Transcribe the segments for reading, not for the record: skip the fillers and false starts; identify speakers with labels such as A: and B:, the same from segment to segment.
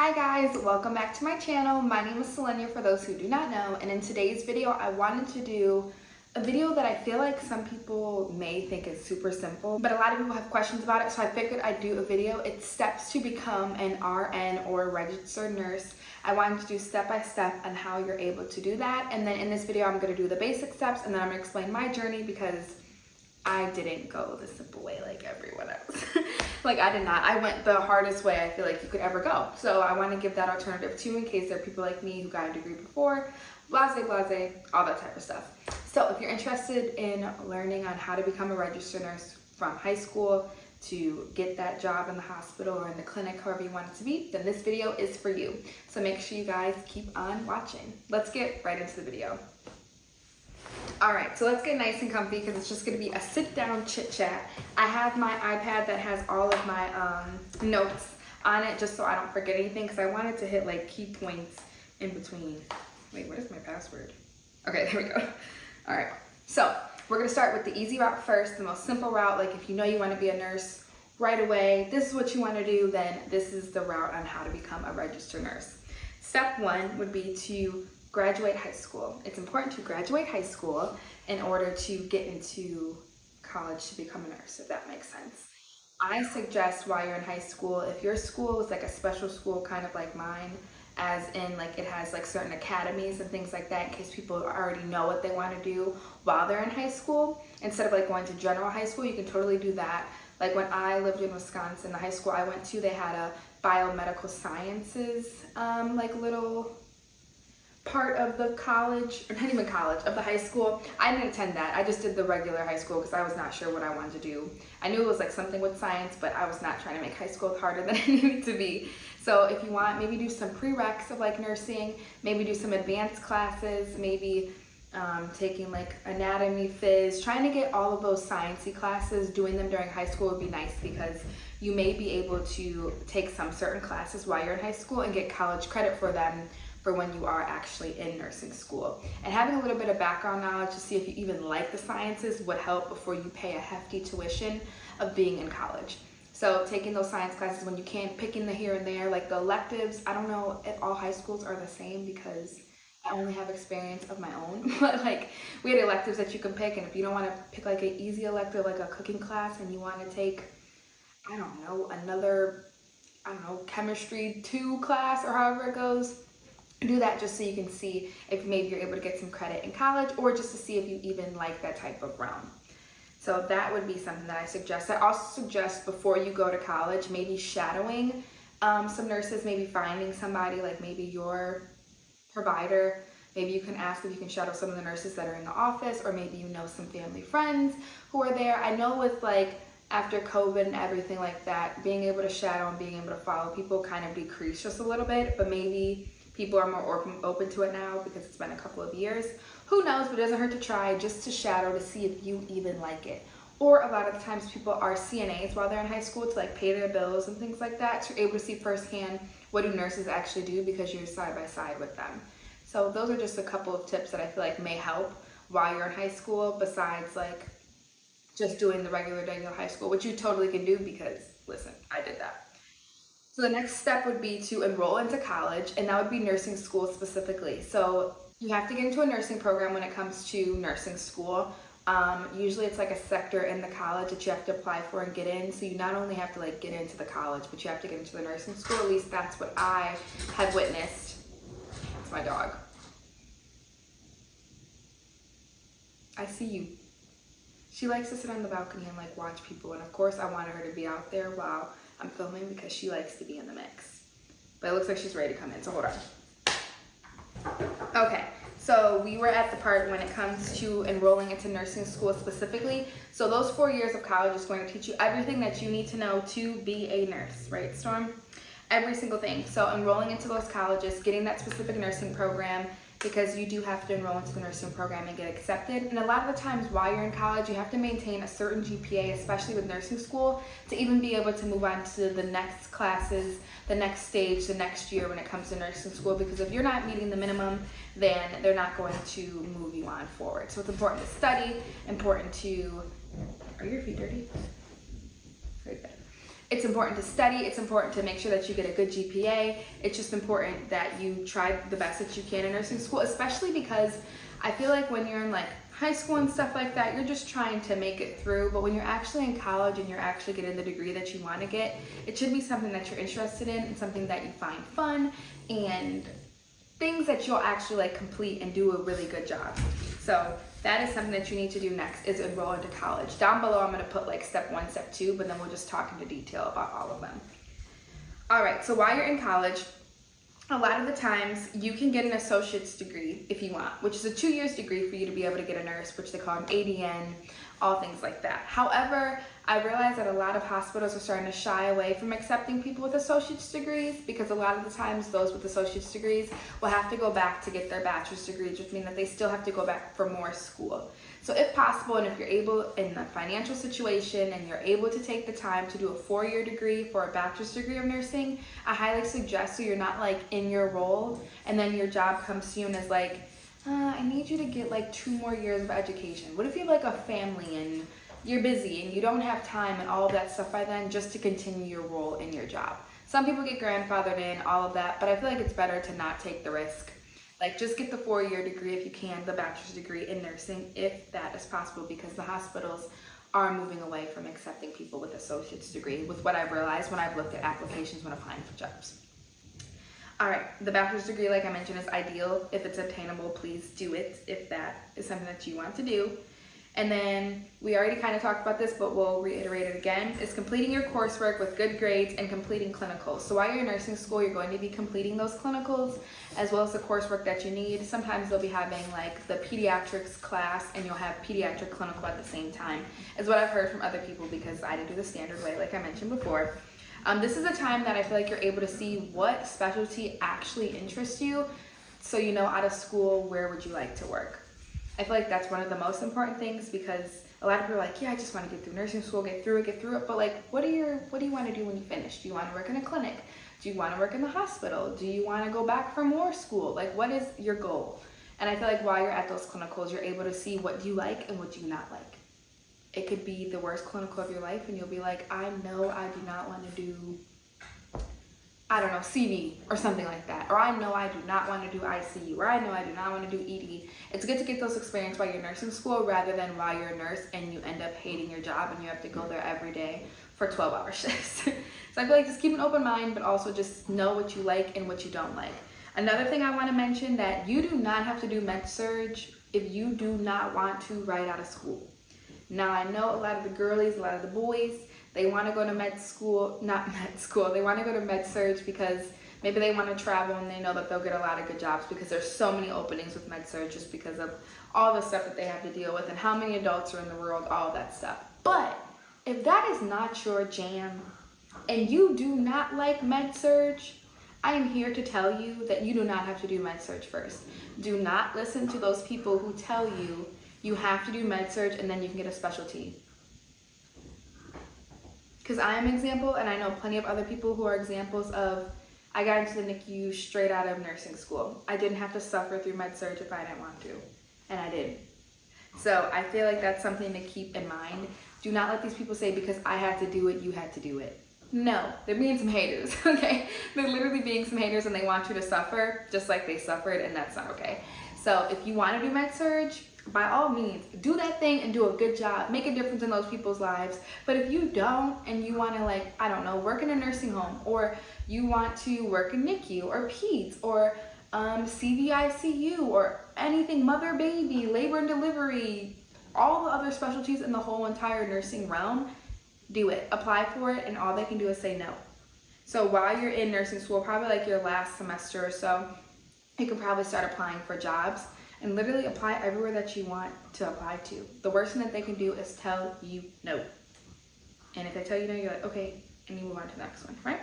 A: Hi guys, welcome back to my channel. My name is Selenia for those who do not know, and in today's video I wanted to do a video that I feel like some people may think is super simple, but a lot of people have questions about it, so I figured I'd do a video. It's steps to become an RN or a registered nurse. I wanted to do step-by-step on how you're able to do that, and then in this video I'm going to do the basic steps, and then I'm going to explain my journey because I didn't go the simple way like everyone else. Like I did not. I went the hardest way I feel like you could ever go. So I want to give that alternative too in case there are people like me who got a degree before, blase, all that type of stuff. So if you're interested in learning on how to become a registered nurse from high school to get that job in the hospital or in the clinic, however you want it to be, then this video is for you. So make sure you guys keep on watching. Let's get right into the video. All right, so let's get nice and comfy because it's just going to be a sit-down chit-chat. I have my iPad that has all of my notes on it just so I don't forget anything because I wanted to hit like key points in between. Wait, what is my password? Okay, there we go. All right, so we're going to start with the easy route first, the most simple route. Like if you know you want to be a nurse right away, this is what you want to do, then this is the route on how to become a registered nurse. Step one would be to graduate high school. It's important to graduate high school in order to get into college to become a nurse, if that makes sense. I suggest while you're in high school, if your school is like a special school kind of like mine, as in like it has like certain academies and things like that in case people already know what they want to do while they're in high school, instead of like going to general high school, you can totally do that. Like when I lived in Wisconsin, the high school I went to, they had a biomedical sciences like little part of the college, or not even college, of the high school. I didn't attend that. I just did the regular high school because I was not sure what I wanted to do. I knew it was like something with science, but I was not trying to make high school harder than it needed to be. So if you want, maybe do some prereqs of like nursing, maybe do some advanced classes, maybe taking like anatomy, phys, trying to get all of those sciencey classes, doing them during high school would be nice because you may be able to take some certain classes while you're in high school and get college credit for them for when you are actually in nursing school. And having a little bit of background knowledge to see if you even like the sciences would help before you pay a hefty tuition of being in college. So taking those science classes when you can, picking the here and there, like the electives. I don't know if all high schools are the same because I only have experience of my own, but like we had electives that you can pick, and if you don't want to pick like an easy elective like a cooking class and you want to take, I don't know, another, chemistry 2 class or however it goes, do that just so you can see if maybe you're able to get some credit in college or just to see if you even like that type of realm. So that would be something that I suggest. I also suggest before you go to college, maybe shadowing some nurses, maybe finding somebody like maybe your provider. Maybe you can ask if you can shadow some of the nurses that are in the office, or maybe you know some family friends who are there. I know with like after COVID and everything like that, being able to shadow and being able to follow people kind of decreased just a little bit, but maybe people are more open to it now because it's been a couple of years. Who knows, but it doesn't hurt to try just to shadow to see if you even like it. Or a lot of the times people are CNAs while they're in high school to like pay their bills and things like that. So you're able to see firsthand what do nurses actually do because you're side by side with them. So those are just a couple of tips that I feel like may help while you're in high school, besides like just doing the regular high school, which you totally can do because, listen, I did that. So the next step would be to enroll into college, and that would be nursing school specifically. So you have to get into a nursing program when it comes to nursing school. Usually it's like a sector in the college that you have to apply for and get in. So you not only have to like get into the college, but you have to get into the nursing school. At least that's what I have witnessed. It's my dog. I see you. She likes to sit on the balcony and like watch people, and of course I wanted her to be out there while I'm filming because she likes to be in the mix. But it looks like she's ready to come in, so hold on. Okay, so we were at the part when it comes to enrolling into nursing school specifically. So those 4 years of college is going to teach you everything that you need to know to be a nurse, right, Storm? Every single thing. So enrolling into those colleges, getting that specific nursing program, because you do have to enroll into the nursing program and get accepted. And a lot of the times while you're in college, you have to maintain a certain GPA, especially with nursing school, to even be able to move on to the next classes, the next stage, the next year when it comes to nursing school. Because if you're not meeting the minimum, then they're not going to move you on forward. So it's important to study, important to, are your feet dirty? Very good. It's important to study. It's important to make sure that you get a good GPA. It's just important that you try the best that you can in nursing school, especially because I feel like when you're in like high school and stuff like that, you're just trying to make it through. But when you're actually in college and you're actually getting the degree that you want to get, it should be something that you're interested in and something that you find fun and things that you'll actually like complete and do a really good job. So that is something that you need to do next, is enroll into college. Down below I'm going to put like step 1, step 2, but then we'll just talk into detail about all of them. All right, so while you're in college, a lot of the times you can get an associate's degree if you want, which is a 2 years degree for you to be able to get a nurse, which they call an ADN, all things like that. However, I realize that a lot of hospitals are starting to shy away from accepting people with associate's degrees, because a lot of the times those with associate's degrees will have to go back to get their bachelor's degrees, which means that they still have to go back for more school. So if possible, and if you're able in the financial situation and you're able to take the time to do a 4-year degree for a bachelor's degree of nursing, I highly suggest, so you're not like in your role and then your job comes to you and is like, I need you to get like 2 more years of education. What if you have like a family and you're busy and you don't have time and all of that stuff by then just to continue your role in your job? Some people get grandfathered in, all of that, but I feel like it's better to not take the risk. Like, just get the 4-year degree if you can, the bachelor's degree in nursing, if that is possible, because the hospitals are moving away from accepting people with associate's degree, with what I've realized when I've looked at applications when applying for jobs. All right, the bachelor's degree, like I mentioned, is ideal. If it's obtainable, please do it if that is something that you want to do. And then we already kind of talked about this, but we'll reiterate it again, is completing your coursework with good grades and completing clinicals. So while you're in nursing school, you're going to be completing those clinicals as well as the coursework that you need. Sometimes they'll be having like the pediatrics class and you'll have pediatric clinical at the same time, is what I've heard from other people, because I didn't do the standard way like I mentioned before. This is a time that I feel like you're able to see what specialty actually interests you, so you know out of school where would you like to work. I feel like that's one of the most important things, because a lot of people are like, yeah, I just want to get through nursing school, get through it. But like, what do you want to do when you finish? Do you want to work in a clinic? Do you want to work in the hospital? Do you want to go back for more school? Like, what is your goal? And I feel like while you're at those clinicals, you're able to see what you like and what you not like. It could be the worst clinical of your life and you'll be like, I know I do not want to do, I don't know, CV or something like that. Or I know I do not want to do ICU, or I know I do not want to do ED. It's good to get those experience while you're in nursing school rather than while you're a nurse and you end up hating your job and you have to go there every day for 12-hour shifts. So I feel like just keep an open mind, but also just know what you like and what you don't like. Another thing I want to mention, that you do not have to do med-surg if you do not want to right out of school. Now I know a lot of the girlies, a lot of the boys, they want to go to they want to go to med-surg because maybe they want to travel and they know that they'll get a lot of good jobs, because there's so many openings with med-surg just because of all the stuff that they have to deal with and how many adults are in the world, all of that stuff. But if that is not your jam and you do not like med-surg, I am here to tell you that you do not have to do med-surg first. Do not listen to those people who tell you you have to do med-surg and then you can get a specialty. Because I am an example, and I know plenty of other people who are examples of, I got into the NICU straight out of nursing school. I didn't have to suffer through med-surg if I didn't want to, and I did. So I feel like that's something to keep in mind. Do not let these people say, because I had to do it, you had to do it. No, they're being some haters, okay? They're literally being some haters and they want you to suffer just like they suffered, and that's not okay. So if you want to do med-surg, by all means, do that thing and do a good job. Make a difference in those people's lives. But if you don't and you want to, like, I don't know, work in a nursing home, or you want to work in NICU or peds or CVICU or anything, mother, baby, labor and delivery, all the other specialties in the whole entire nursing realm, do it. Apply for it, and all they can do is say no. So while you're in nursing school, probably like your last semester or so, you can probably start applying for jobs and literally apply everywhere that you want to apply to. The worst thing that they can do is tell you no. And if they tell you no, you're like, okay, and you move on to the next one, right?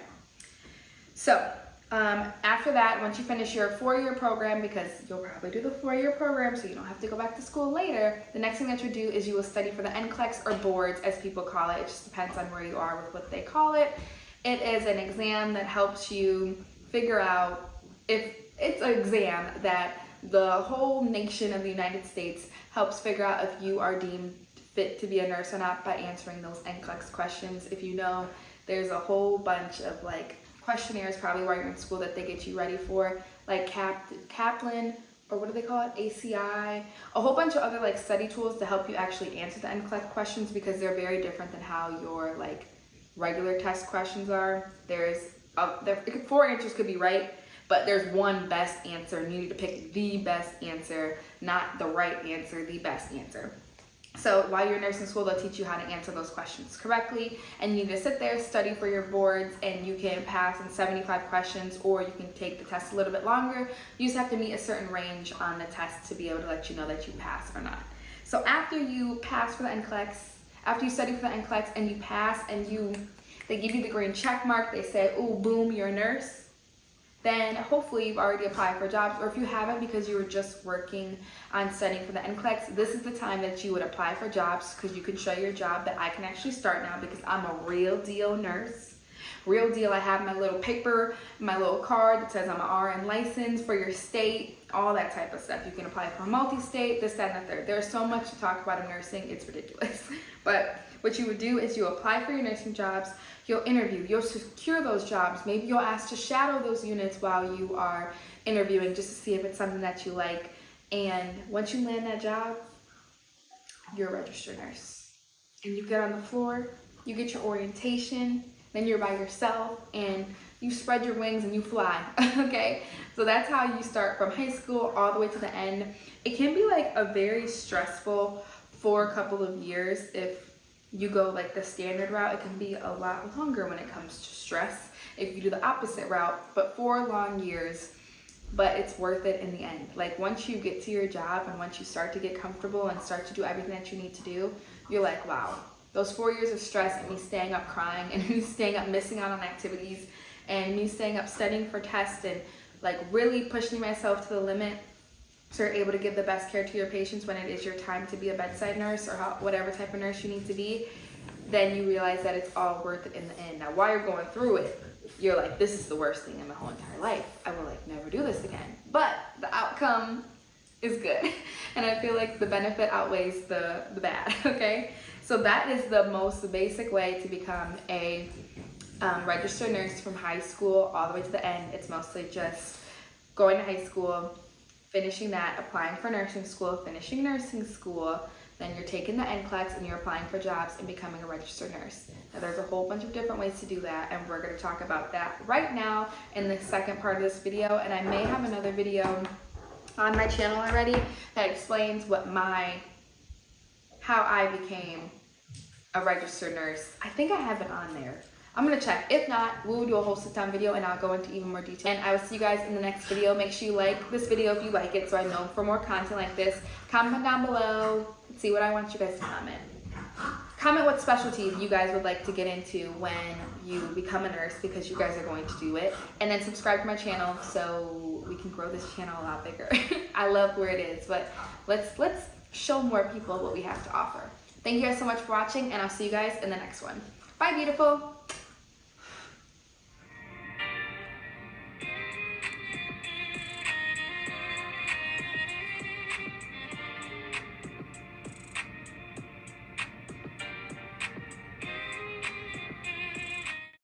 A: So after that, once you finish your 4-year program, because you'll probably do the 4-year program so you don't have to go back to school later, the next thing that you do is you will study for the NCLEX, or boards as people call it. It just depends on where you are with what they call it. It is an exam that helps you figure out, if it's an exam that the whole nation of the United States helps figure out if you are deemed fit to be a nurse or not by answering those NCLEX questions. If you know There's a whole bunch of like questionnaires probably while you're in school that they get you ready for, like Kaplan, or what do they call it, ACI, a whole bunch of other like study tools to help you actually answer the NCLEX questions, because they're very different than how your like regular test questions are. Four answers could be right, but there's one best answer, and you need to pick the best answer, not the right answer, the best answer. So while you're in nursing school, they'll teach you how to answer those questions correctly, and you need to sit there, study for your boards, and you can pass in 75 questions, or you can take the test a little bit longer. You just have to meet a certain range on the test to be able to let you know that you pass or not. So after you pass for the NCLEX, after you study for the NCLEX and you pass, and they give you the green check mark, they say, ooh, boom, you're a nurse, then hopefully you've already applied for jobs. Or if you haven't because you were just working on studying for the NCLEX, this is the time that you would apply for jobs, because you can show your job that I can actually start now because I'm a real deal nurse. Real deal. I have my little paper, my little card that says I'm an RN license for your state, all that type of stuff. You can apply for multi-state, this, that, and the third. There's so much to talk about in nursing, it's ridiculous. But what you would do is you apply for your nursing jobs, you'll interview, you'll secure those jobs. Maybe you'll ask to shadow those units while you are interviewing, just to see if it's something that you like. And once you land that job, you're a registered nurse. And you get on the floor, you get your orientation, then you're by yourself, and you spread your wings and you fly, okay? So that's how you start from high school all the way to the end. It can be like a very stressful for a couple of years. If you go like the standard route, it can be a lot longer when it comes to stress if you do the opposite route, but 4 long years. But it's worth it in the end. Like once you get to your job and once you start to get comfortable and start to do everything that you need to do, you're like, wow, those 4 years of stress and me staying up crying and me staying up missing out on activities and me staying up studying for tests and like really pushing myself to the limit, so you're able to give the best care to your patients when it is your time to be a bedside nurse or whatever type of nurse you need to be, then you realize that it's all worth it in the end. Now while you're going through it, you're like, this is the worst thing in my whole entire life. I will like never do this again. But the outcome is good. And I feel like the benefit outweighs the bad, okay? So that is the most basic way to become a registered nurse from high school all the way to the end. It's mostly just going to high school, finishing that, applying for nursing school, finishing nursing school, then you're taking the NCLEX and you're applying for jobs and becoming a registered nurse. Now there's a whole bunch of different ways to do that, and we're going to talk about that right now in the second part of this video. And I may have another video on my channel already that explains how I became a registered nurse. I think I have it on there. I'm gonna check. If not, we'll do a whole sit-down video and I'll go into even more detail. And I will see you guys in the next video. Make sure you like this video if you like it, so I know for more content like this. Comment down below. Let's see what I want you guys to comment. Comment what specialty you guys would like to get into when you become a nurse, because you guys are going to do it. And then subscribe to my channel so we can grow this channel a lot bigger. I love where it is, but let's show more people what we have to offer. Thank you guys so much for watching, and I'll see you guys in the next one. Bye, beautiful.